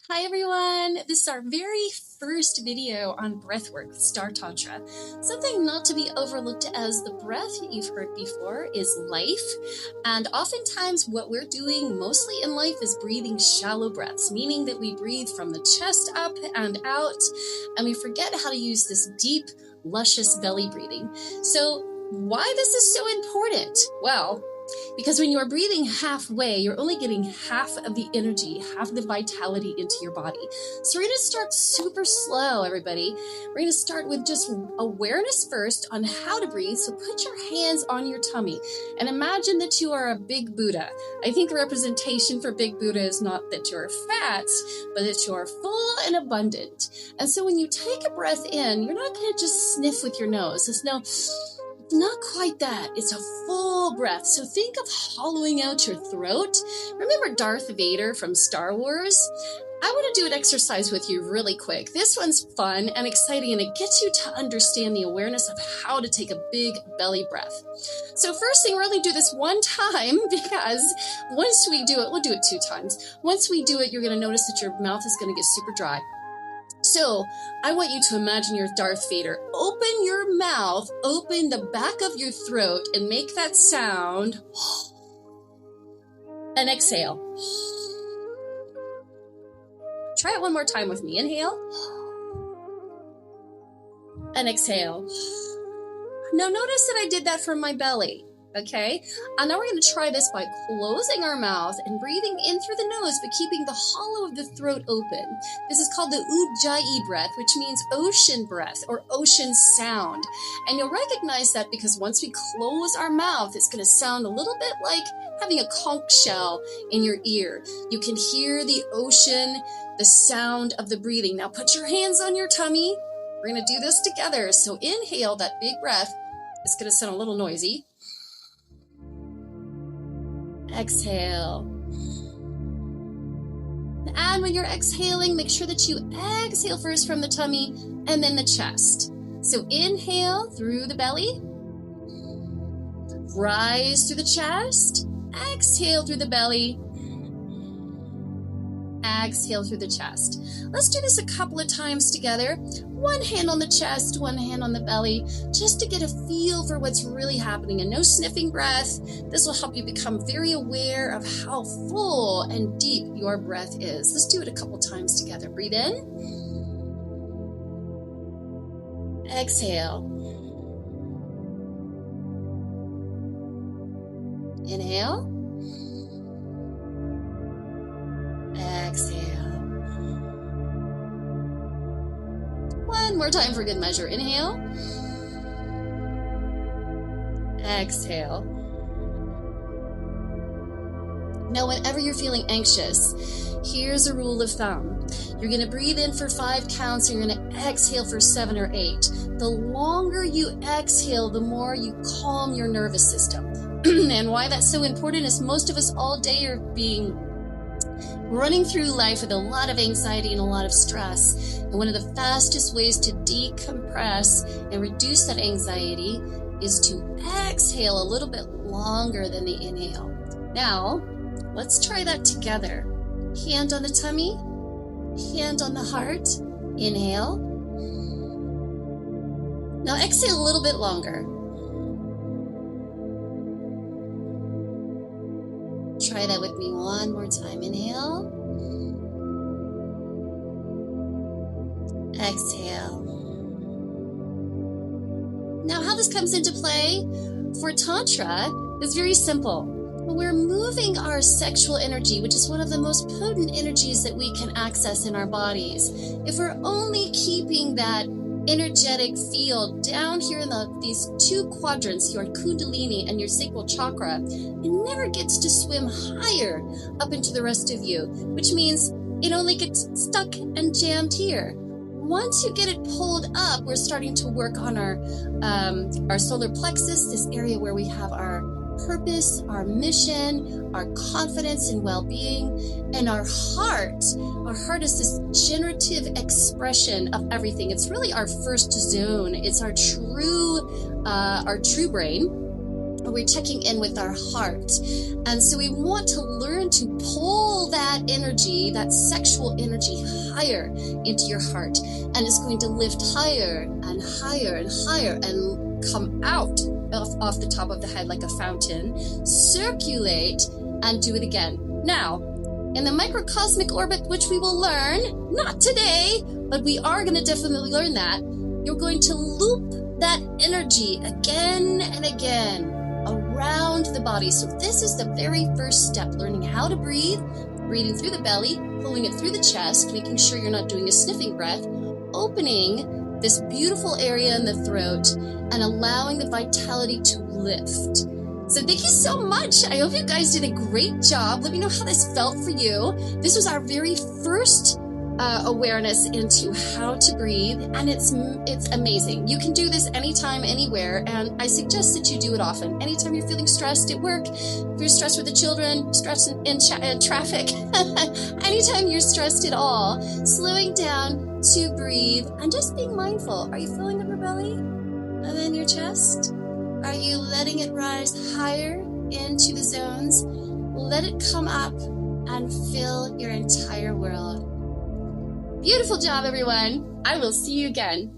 Hi everyone! This is our very first video on breathwork with Star Tantra. Something not to be overlooked as the breath that you've heard before is life, and oftentimes what we're doing mostly in life is breathing shallow breaths, meaning that we breathe from the chest up and out, and we forget how to use this deep, luscious belly breathing. So why this is so important? Well, because when you are breathing halfway, you're only getting half of the energy, half of the vitality into your body. So we're going to start super slow, everybody. We're going to start with just awareness first on how to breathe. So put your hands on your tummy and imagine that you are a big Buddha. I think the representation for big Buddha is not that you're fat, but that you are full and abundant. And so when you take a breath in, you're not going to just sniff with your nose. It's not quite that. It's a full breath. So think of hollowing out your throat. Remember Darth Vader from Star Wars? I want to do an exercise with you really quick. This one's fun and exciting, and it gets you to understand the awareness of how to take a big belly breath. So first thing, we're only do this one time, because once we do it, we'll do it 2 times. Once we do it, you're going to notice that your mouth is going to get super dry. So I want you to imagine you're Darth Vader. Open your mouth, open the back of your throat, and make that sound. And exhale. Try it one more time with me. Inhale. And exhale. Now notice that I did that from my belly. Okay, and now we're going to try this by closing our mouth and breathing in through the nose, but keeping the hollow of the throat open. This is called the Ujjayi breath, which means ocean breath or ocean sound. And you'll recognize that because once we close our mouth, it's going to sound a little bit like having a conch shell in your ear. You can hear the ocean, the sound of the breathing. Now put your hands on your tummy. We're going to do this together. So inhale that big breath. It's going to sound a little noisy. Exhale. And when you're exhaling, make sure that you exhale first from the tummy and then the chest. So inhale through the belly, rise through the chest, exhale through the belly, exhale through the chest. Let's do this a couple of times together. One hand on the chest, one hand on the belly, just to get a feel for what's really happening. And no sniffing breath. This will help you become very aware of how full and deep your breath is. Let's do it a couple times together. Breathe in. Exhale. Inhale. Exhale. One more time for good measure. Inhale. Exhale. Now, whenever you're feeling anxious, here's a rule of thumb. You're going to breathe in for 5 counts, and you're going to exhale for 7 or 8. The longer you exhale, the more you calm your nervous system. And why that's so important is most of us all day are running through life with a lot of anxiety and a lot of stress. And one of the fastest ways to decompress and reduce that anxiety is to exhale a little bit longer than the inhale. Now, let's try that together. Hand on the tummy, hand on the heart. Inhale. Now exhale a little bit longer. Try that with me one more time. Inhale. Exhale. Now, how this comes into play for Tantra is very simple. We're moving our sexual energy, which is one of the most potent energies that we can access in our bodies. If we're only keeping that energetic field down here in these 2 quadrants, your kundalini and your sacral chakra, it never gets to swim higher up into the rest of you, which means it only gets stuck and jammed here. Once you get it pulled up, we're starting to work on our solar plexus, this area where we have our purpose, our mission, our confidence and well-being, and our heart. Our heart is this generative expression of everything. It's really our first zone. It's our true brain. we're checking in with our heart. And so we want to learn to pull that energy, that sexual energy, higher into your heart. And it's going to lift higher and higher and higher and come out off the top of the head like a fountain, circulate, and do it again. Now, in the microcosmic orbit, which we will learn, not today, but we are going to definitely learn that, you're going to loop that energy again and again around the body. So this is the very first step, learning how to breathe, breathing through the belly, pulling it through the chest, making sure you're not doing a sniffing breath, opening this beautiful area in the throat and allowing the vitality to lift. So thank you so much. I hope you guys did a great job. Let me know how this felt for you. This was our very first awareness into how to breathe, and it's amazing. You can do this anytime, anywhere, and I suggest that you do it often. Anytime you're feeling stressed at work, if you're stressed with the children, stressed in traffic, anytime you're stressed at all, slowing down to breathe and just being mindful. Are you filling up your belly and then your chest? Are you letting it rise higher into the zones? Let it come up and fill your entire world. Beautiful job, everyone. I will see you again.